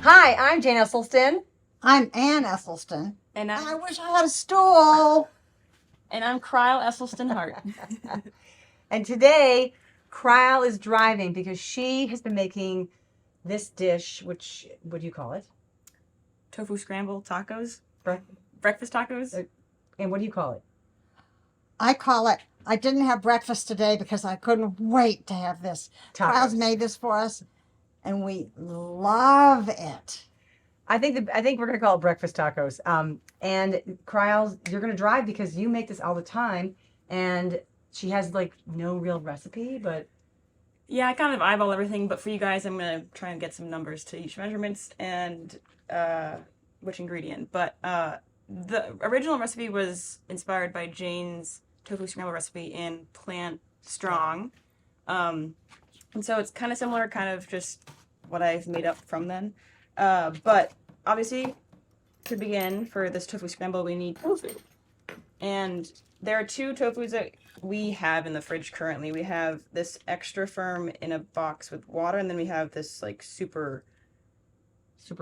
Hi, I'm Jane Esselstyn. I'm Ann Esselstyn. And I I'm, wish I had a stool. and I'm Cryle Esselstyn Hart. And today, Cryle is driving because she has been making this dish, which, what do you call it? Tofu scramble tacos. Bre- Breakfast tacos. And what do you call it? I call it, I didn't have breakfast today because I couldn't wait to have this. Tacos. Kyle's made this for us, and we love it. I think we're gonna call it breakfast tacos. And Cryle, you're gonna drive because you make this all the time, and she has like no real recipe, but Yeah, I kind of eyeball everything, but for you guys, I'm going to try and get some numbers to each measurements and which ingredient. But the original recipe was inspired by Jane's tofu scramble recipe in Plant Strong. And so it's kind of similar, kind of just what I've made up from then. But obviously, to begin, for this tofu scramble, we need tofu. And there are two tofus that we have in the fridge currently. We have this extra firm in a box with water, and then we have this like super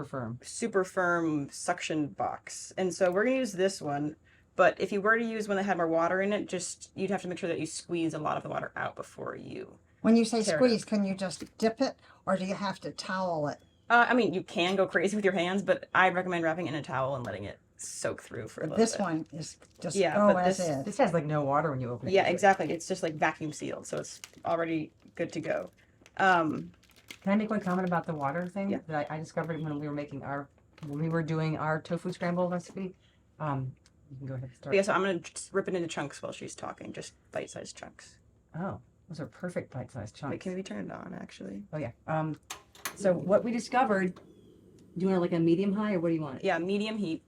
firm suction box. And so we're gonna use this one. But if you were to use one that had more water in it, just you'd have to make sure that you squeeze a lot of the water out before you. When you say Tear it squeeze, up. can you just dip it, or do you have to towel it? I mean, you can go crazy with your hands, but I'd recommend wrapping it in a towel and letting it soak through for a little This bit. one is just Yeah, go but as this- is. this has like no water when you open it. Yeah, exactly. It's just like vacuum sealed, so it's already good to go. Can I make one comment about the water thing Yeah. that I discovered when we were doing our tofu scramble recipe? You can go ahead and start. But yeah, so I'm gonna just rip it into chunks while she's talking, just bite-sized chunks. Oh, those are perfect bite-sized chunks. Wait, can we turn it on, actually? Oh yeah. So what we discovered, do you want like a medium high or what do you want? Yeah, medium heat.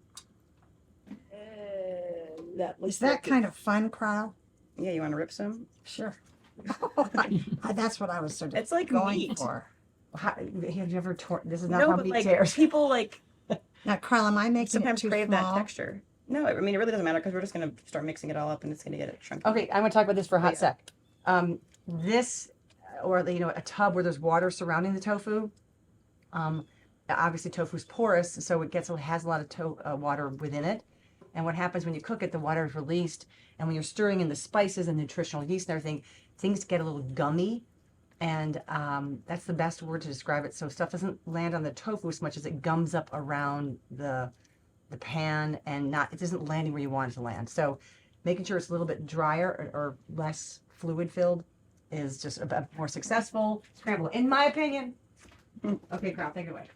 That Is that kind of fun, Cryle? Yeah, you want to rip some? Sure. That's what I was sort of It's like going meat. for. Have you ever torn? This is not No, how but meat like tears. people like Now, Cryle, am I making sometimes it too crave small? that texture. No, I mean it really doesn't matter because we're just gonna start mixing it all up and it's gonna get it chunky. Okay, I'm gonna talk about this for a hot Yeah. sec. This, or a tub where there's water surrounding the tofu. Obviously tofu's porous, so has a lot of water within it. And what happens when you cook it, the water is released, and when you're stirring in the spices and nutritional yeast and everything, things get a little gummy, and that's the best word to describe it. So stuff doesn't land on the tofu as much as it gums up around the pan, and it isn't landing where you want it to land. So making sure it's a little bit drier or less fluid filled is just a more successful scramble, in my opinion. Okay, Crowd, take it away.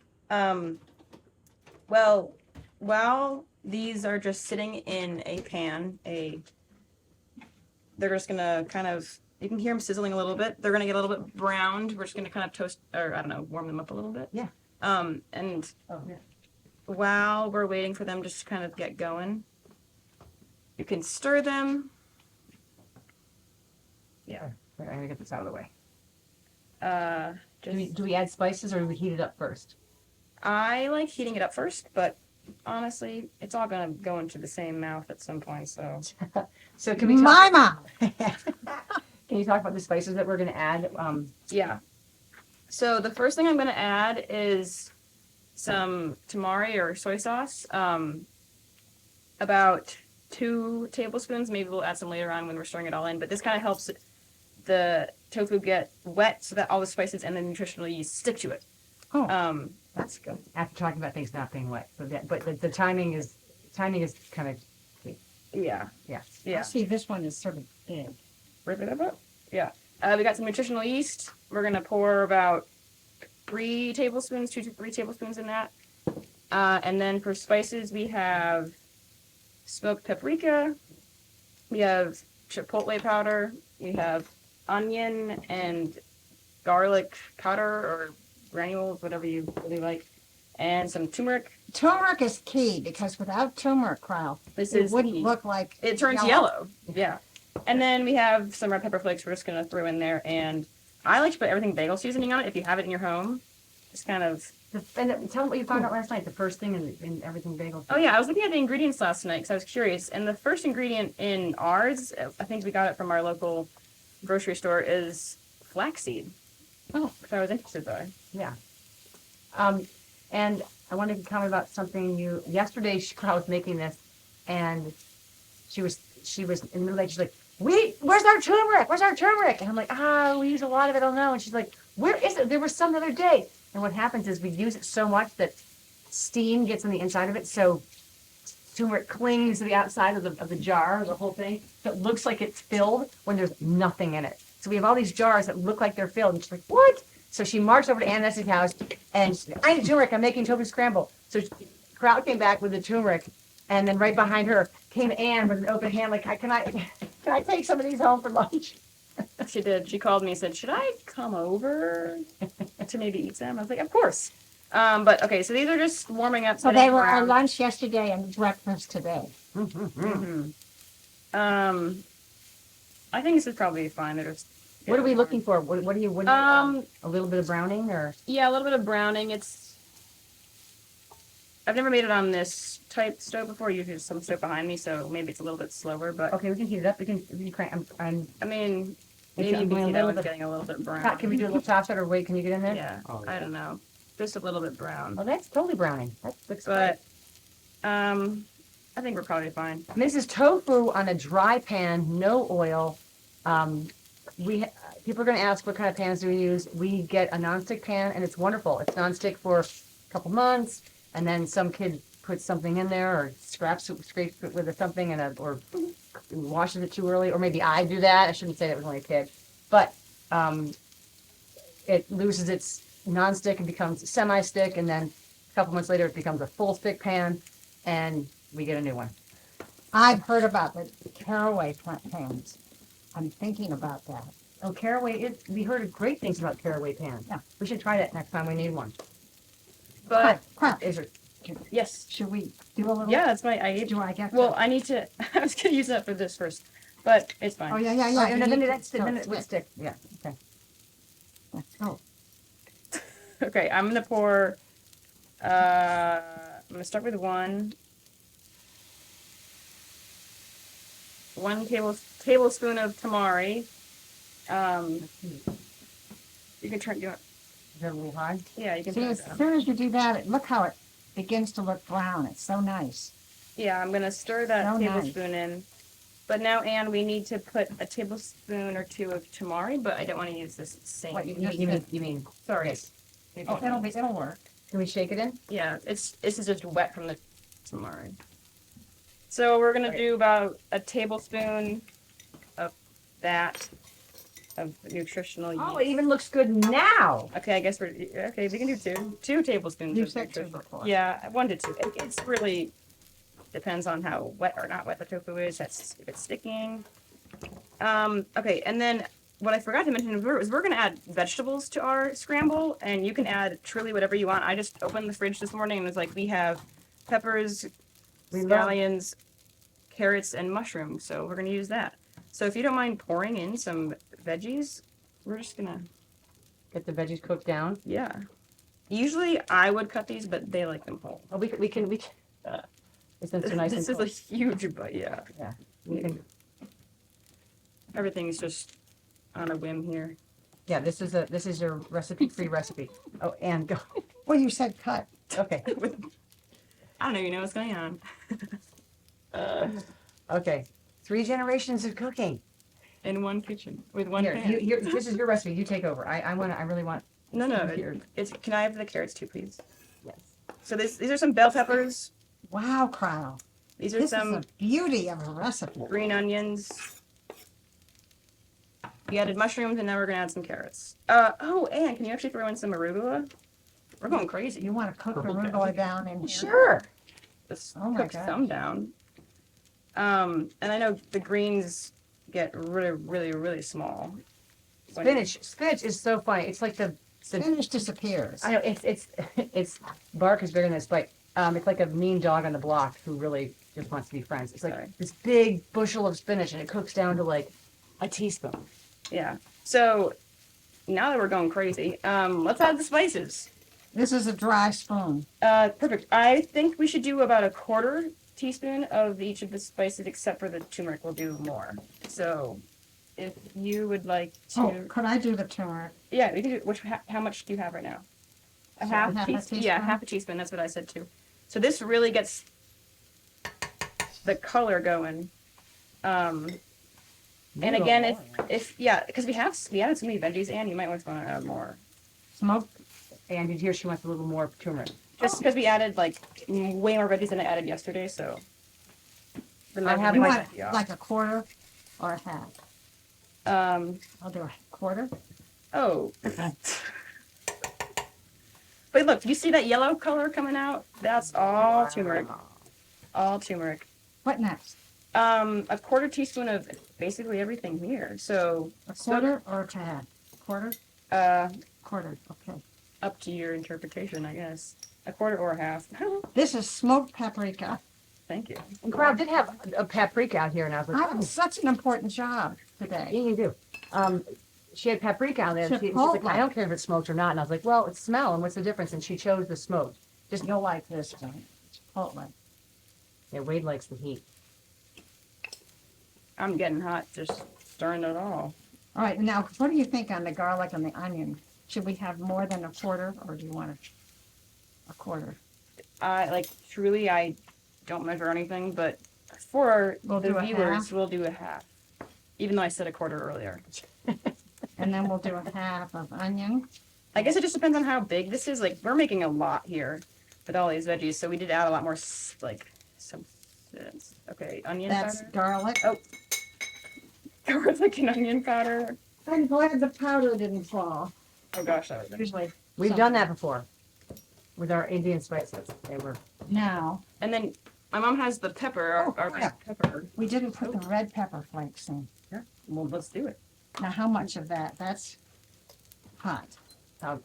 Well, while these are just sitting in a pan, they're just gonna kind of, you can hear them sizzling a little bit. They're gonna get a little bit browned. We're just gonna kind of toast, or I don't know, warm them up a little bit. Yeah. And Oh, yeah. while we're waiting for them to just kind of get going, you can stir them. Yeah. I'm gonna get this out of the way. Just Do we add spices or do we heat it up first? I like heating it up first, but honestly, it's all gonna go into the same mouth at some point. So So can we My mouth. Can you talk about the spices that we're gonna add? yeah. So the first thing I'm gonna add is some tamari or soy sauce. About 2 tablespoons. Maybe we'll add some later on when we're stirring it all in. But this kind of helps the tofu get wet so that all the spices and the nutritional yeast stick to it. Oh. That's good. After talking about things not being wet, but the timing is kind of Yeah. yeah. Yeah. See, this one is sort of big. Rip it up. Yeah. We got some nutritional yeast. We're gonna pour about 2 to 3 tablespoons in that. And then for spices, we have smoked paprika. We have chipotle powder. We have onion and garlic powder or granules, whatever you really like, and some turmeric. Turmeric is key because without turmeric, Cryle, it wouldn't look like It turns yellow. Yeah. And then we have some red pepper flakes we're just going to throw in there. And I like to put everything bagel seasoning on it if you have it in your home. Just kind of. And tell them what you found out last night. The first thing in everything bagel. Oh, yeah. I was looking at the ingredients last night because I was curious. And the first ingredient in ours, I think we got it from our local grocery store, is flaxseed. Oh. Which I was interested by. Yeah. And I wanted to comment about something yesterday. I was making this, and she was in the middle of the night. She's like, where's our turmeric? Where's our turmeric? And I'm like, we use a lot of it. I don't know. And she's like, where is it? There was some the other day. And what happens is we use it so much that steam gets on the inside of it. So turmeric clings to the outside of the jar, the whole thing. So it looks like it's filled when there's nothing in it. So we have all these jars that look like they're filled. And she's like, what? So she marched over to Aunt Nessie's house and she's like, I need turmeric. I'm making tofu scramble. So Crowd came back with the turmeric. And then right behind her came Anne with an open hand, like, can I take some of these home for lunch? She did. She called me and said, should I come over to maybe eat some? I was like, of course. But okay, so these are just warming up. So they were our lunch yesterday and breakfast today. Mm-hmm. I think this is probably fine. They're just. What are we looking for? What do you a little bit of browning or? Yeah, a little bit of browning. I've never made it on this type stove before. Usually there's some stove behind me, so maybe it's a little bit slower. But okay, we can heat it up. We can crank. I mean, maybe you can see that one's getting a little bit brown. Can we do a little top shot or wait? Can you get in there? Yeah, I don't know. Just a little bit brown. Oh, that's totally browning. That looks but great. I think we're probably fine. This is tofu on a dry pan, no oil. People are going to ask what kind of pans do we use. We get a nonstick pan, and it's wonderful. It's nonstick for a couple months, and then some kid puts something in there, or scrapes it with something, or washes it too early, or maybe I do that. I shouldn't say that was only a kid, but it loses its nonstick and becomes semi-stick, and then a couple months later it becomes a full stick pan, and we get a new one. I've heard about the caraway pans. I'm thinking about that. Oh, caraway! We heard great things about caraway pans. Yeah. We should try that next time we need one. But Is it? yes, Should we do a little? yeah, that's my. Do I get? Well, I need to. I was gonna use that for this first, but it's fine. Oh yeah. Oh, no, then you that's need to then it would stick. stick. Yeah. Okay. Oh, Okay, I'm gonna pour. I'm gonna start with one tablespoon of tamari. You can turn. Is that a little high? Yeah, you can see, turn as it down. soon as you do that, look how it begins to look brown. It's so nice. Yeah, I'm gonna stir that So nice. tablespoon in. But now, Anne, we need to put a tablespoon or two of tamari, but I don't want to use this same. What you mean? Sorry. Yes. Maybe Oh, not. it'll work. Can we shake it in? Yeah, this is just wet from the tamari. So we're gonna do about a tablespoon of that of nutritional yeast. Oh, it even looks good now. Okay, I guess we can do two tablespoons. You of said two nutritional- before. Yeah, 1 to 2. It's really depends on how wet or not wet the tofu is. If it's sticking. Okay, and then what I forgot to mention is we're gonna add vegetables to our scramble, and you can add truly whatever you want. I just opened the fridge this morning and it was like, we have peppers, scallions, carrots, and mushrooms, so we're gonna use that. So if you don't mind pouring in some veggies, we're just gonna Get the veggies cooked down. yeah. Usually I would cut these, but they like them whole. Oh, we can. It's been so nice. This and is a huge, but yeah. we can. Everything's just on a whim here. Yeah, this is your free recipe. Oh, and go. Well, you said cut. Okay. I don't know, you know what's going on. Okay. 3 generations of cooking. In one kitchen with one Here, pan. this is your recipe. You take over. I really want. No. Here. Can I have the carrots too, please? Yes. So these are some bell peppers. Wow, Cryle. These are This some is a beauty of a recipe. green onions. We added mushrooms, and now we're gonna add some carrots. Oh, and can you actually throw in some arugula? We're going crazy. You want to cook the arugula down in here? Sure. Just Oh my cook gosh. some down. And I know the greens get really, really, really small. Spinach is so funny. It's like the Spinach disappears. I know it's bark is bigger than its bite. It's like a mean dog on the block who really just wants to be friends. It's like Sorry. this big bushel of spinach, and it cooks down to like a teaspoon. Yeah. So now that we're going crazy, let's add the spices. This is a dry spoon. Perfect. I think we should do about a 1/4 teaspoon of each of the spices, except for the turmeric. We'll do more. So, if you would like to, Oh, could I do the turmeric? yeah, we can do. How much do you have right now? A half half a teaspoon. Yeah, teaspoon? half a teaspoon. That's what I said too. So this really gets the color going. And again, if yeah, because we added so many veggies, and you might want to add more. Smoked. And here she wants a little more turmeric. Just because we added like way more veggies than I added yesterday, so. I have You my- want like a quarter or a half? I'll do a quarter. Oh. But look, you see that yellow color coming out? That's all turmeric. All turmeric. What next? A quarter teaspoon of basically everything here. So A quarter or a half? Quarter? Quarter, okay. up to your interpretation, I guess. A quarter or a half. This is smoked paprika. Thank you. And Crowd did have a paprika out here, and I was like, I have such an important job yeah, today. you do. She had paprika out there. And she's like, Chipotle. I don't care if it's smoked or not. And I was like, well, it's smell, and what's the difference? And she chose the smoked. Just you'll like this one. Chipotle. Yeah, Wade likes the heat. I'm getting hot just stirring it all. All right, now what do you think on the garlic and the onion? Should we have more than a quarter, or do you want a quarter? Truly, I don't measure anything, but for We'll the do a viewers, half. we'll do a half. Even though I said a quarter earlier. And then we'll do a half of onion. I guess it just depends on how big this is. Like, we're making a lot here with all these veggies, so we did add a lot more, substance. Okay, onion That's powder. garlic. Oh. Garlic and onion powder. I'm glad the powder didn't fall. Oh gosh, that was Usually. We've done that before with our Indian spices. They were. Now, And then my mom has the pepper, Oh, our crap. pepper. we didn't put the red pepper flakes in. Well, let's do it. Now, how much of that? That's hot. I,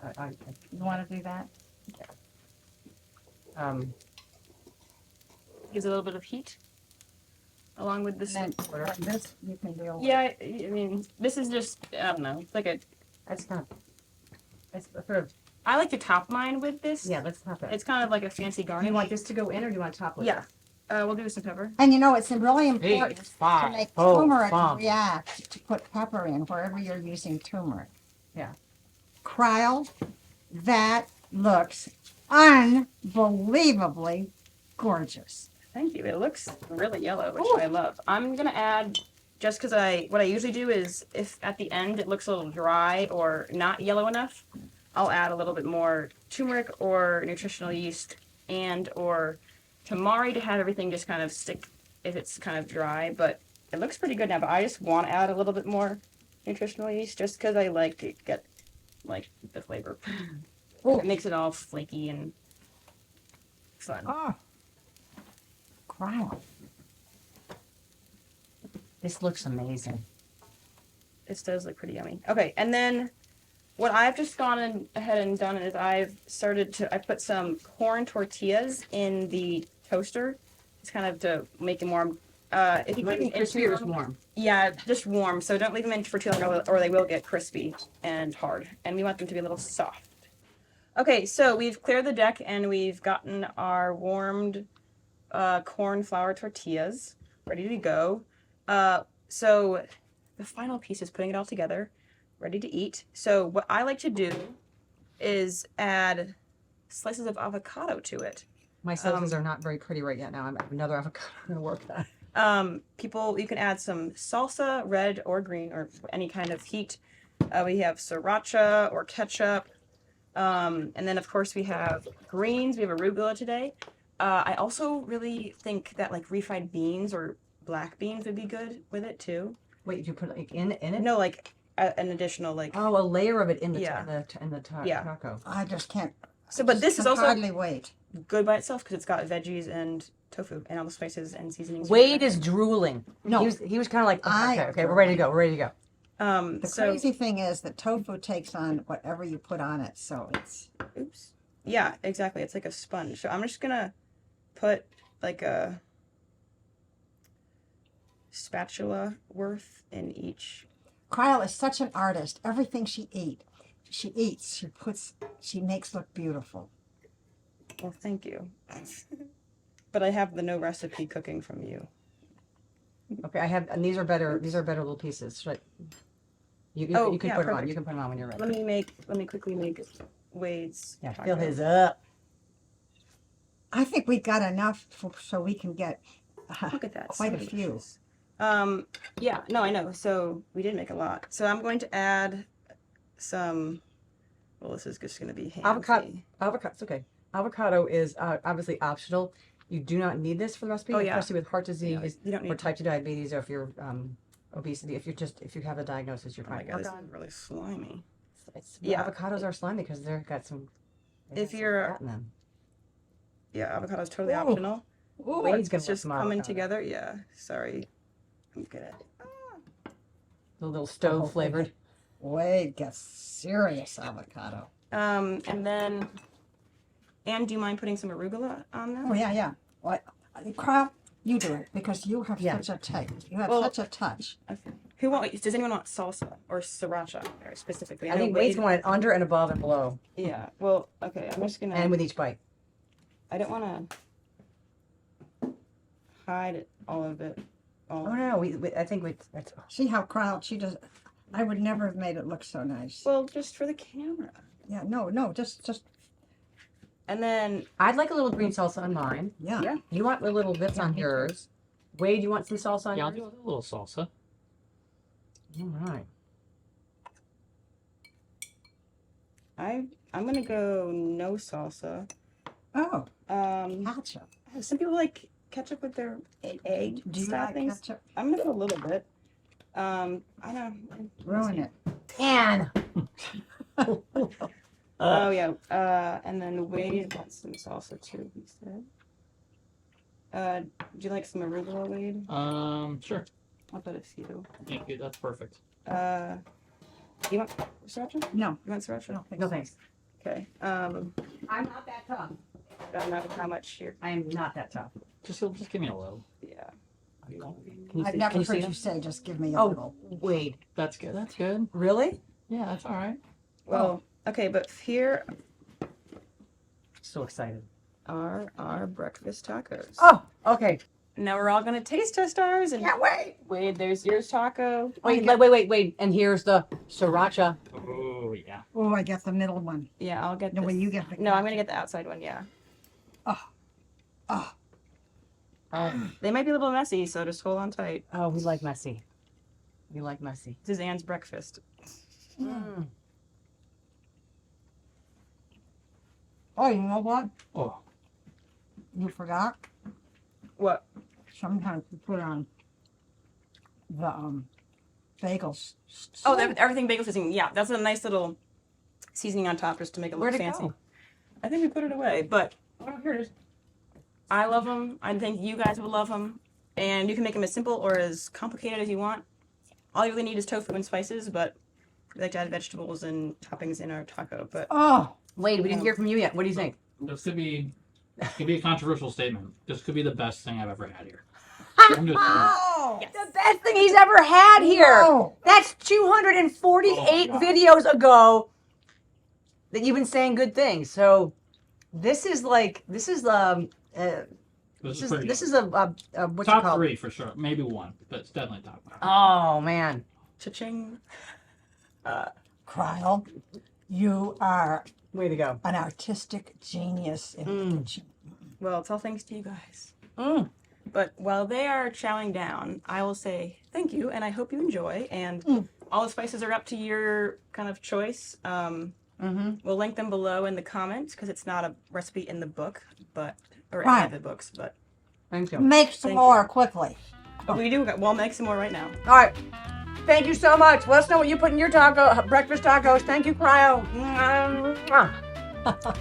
You want to do that? Gives a little bit of heat. Along with this. And then this you can deal with. Yeah, I mean, this is just, I don't know. It's like a. that's not. That's sort of. I like to top mine with this. Yeah, let's top it. It's kind of like a fancy Do garnish. you want this to go in, or do you want to top it? Yeah. We'll do some pepper. And you know, it's really important to five, make four, turmeric five. react to put pepper in wherever you're using turmeric. Yeah. Cryle, that looks unbelievably gorgeous. Thank you. It looks really yellow, which I love. I'm gonna add, just because what I usually do is, if at the end it looks a little dry or not yellow enough, I'll add a little bit more turmeric or nutritional yeast and or tamari to have everything just kind of stick if it's kind of dry. But it looks pretty good now. But I just want to add a little bit more nutritional yeast just because I like to get like the flavor. It makes it all flaky and fun. Oh, cryle. This looks amazing. This does look pretty yummy. Okay, and then what I've just gone ahead and done is I put some corn tortillas in the toaster. It's kind of to make it warm. If you put them crispy or warm? yeah, just warm. So don't leave them in for too long or they will get crispy and hard. And we want them to be a little soft. Okay, so we've cleared the deck and we've gotten our warmed corn flour tortillas ready to go. So the final piece is putting it all together, ready to eat. So what I like to do is add slices of avocado to it. My slices are not very pretty right yet now. I have another avocado to work that. You can add some salsa, red or green, or any kind of heat. We have sriracha or ketchup. And then of course we have greens. We have arugula today. I also really think that like refried beans or black beans would be good with it too. Wait, did you put like in it? No, like an additional like. Oh, a layer of it in the Yeah. Yeah. taco. I just can't. So, but this is also hardly wait. good by itself because it's got veggies and tofu and all the spices and seasonings. Wade is drooling. No. he was kind of like, I okay, we're ready to go. We're ready to go. The So crazy thing is that tofu takes on whatever you put on it, so it's. oops. Yeah, exactly. It's like a sponge. So I'm just gonna put like a spatula worth in each. Cryle is such an artist. Everything she eats, she makes look beautiful. Well, thank you. But I have the no recipe cooking from you. Okay, I have, and these are better. These are better little pieces. Should I, you can Oh, put yeah, them on. perfect. You can put them on when you're ready. Let me quickly make Wade's. Yeah, taco. fill his up. I think we got enough so we can get Look at that. quite so a few. delicious. Yeah, no, I know. So we did make a lot. So I'm going to add some. Well, this is just going to be Avocado. handsy. Avocado. It's okay. Avocado is obviously optional. You do not need this for the recipe, Oh, yeah. especially with heart disease You don't or need. type 2 diabetes, or if you're obesity. If you have a diagnosis, you're Oh my fine. god, this is really slimy. Yeah, Yeah. avocados are slimy because they've got some. If you're- fat in them. Yeah, avocado is totally Ooh. optional. Ooh, Wade's gonna It's want just some coming avocado. together. Yeah, sorry. I'm good. The little stove flavored. Wade gets serious avocado. And then, Anne, do you mind putting some arugula on there? Oh yeah. What? Carl, you do it because you have Yeah. such a taste. You have Well- such a touch. Okay. Does anyone want salsa or sriracha or specifically? I know think Wade's Wade- going under and above and below, Yeah. Well, okay. I'm just gonna. and with each bite. I don't want to hide all of it. All. Oh no, I think that's. See how Carl, she does. I would never have made it look so nice. Well, just for the camera. Yeah, no, just And then, I'd like a little green salsa on mine. yeah. yeah. You want a little bits on me too. yours. Wade, you want some salsa on Yeah, I'll yours? do a little salsa. All right. I'm gonna go no salsa. Oh, Um, ketchup. some people like ketchup with their egg Do you style like things. ketchup? I'm gonna go a little bit. I don't. Ruin it. And Oh yeah. And then Wade wants some salsa too. He said. Do you like some arugula, Wade? Sure. I'll put a few. Thank you. That's perfect. You want sriracha? No, You want sriracha? I don't think no so. thanks. Okay. I'm not that tough. I don't know how much here. I am not that tough. Just give me a little. Yeah. Can you I've see, never can you heard see you them? say just give me a Oh, little. Wade. That's good. That's good. Really? Yeah, that's all right. Well, okay, but here So excited. are our breakfast tacos. Oh, okay. Now we're all gonna taste test ours, and Can't wait. Wade, there's yours taco. Wait. And here's the sriracha. Oh yeah. Oh, I get the middle one. Yeah, I'll get. No, this. well, you get the No, I'm gonna get the outside one. Yeah. Oh, They might be a little messy, so just hold on tight. Oh, we like messy. We like messy. This is Anne's breakfast. Mm. oh, you know what? Oh, You forgot. What? Sometimes you put on the bagels. Oh, everything bagel seasoning. Yeah, that's a nice little seasoning on top just to make it look Where'd it fancy. go? I think we put it away, but Oh, here it is. I love them. I think you guys will love them. And you can make them as simple or as complicated as you want. All you really need is tofu and spices, but we like to add vegetables and toppings in our taco. But Oh, Wade, we didn't hear from you yet. What do you think? this could be a controversial statement. This could be the best thing I've ever had here. I'm just- oh, The best thing he's ever had here. No. That's 248 Oh, God. videos ago that you've been saying good things. So this is this is pretty this good. is a what you top call 3 for sure. Maybe 1, but it's definitely top 5. Oh man. cha-ching. Kyle, you are Way to go. an artistic genius in the kitchen. Well, it's all thanks to you guys. Mm. But while they are chowing down, I will say thank you, and I hope you enjoy. And all the spices are up to your kind of choice. We'll link them below in the comments because it's not a recipe in the book, or any Right. of the books. But Thank you. Make some Thank more quickly. we do. We'll make some more right now. All right. Thank you so much. Let us know what you put in your breakfast tacos. Thank you, Cryo. Mwah.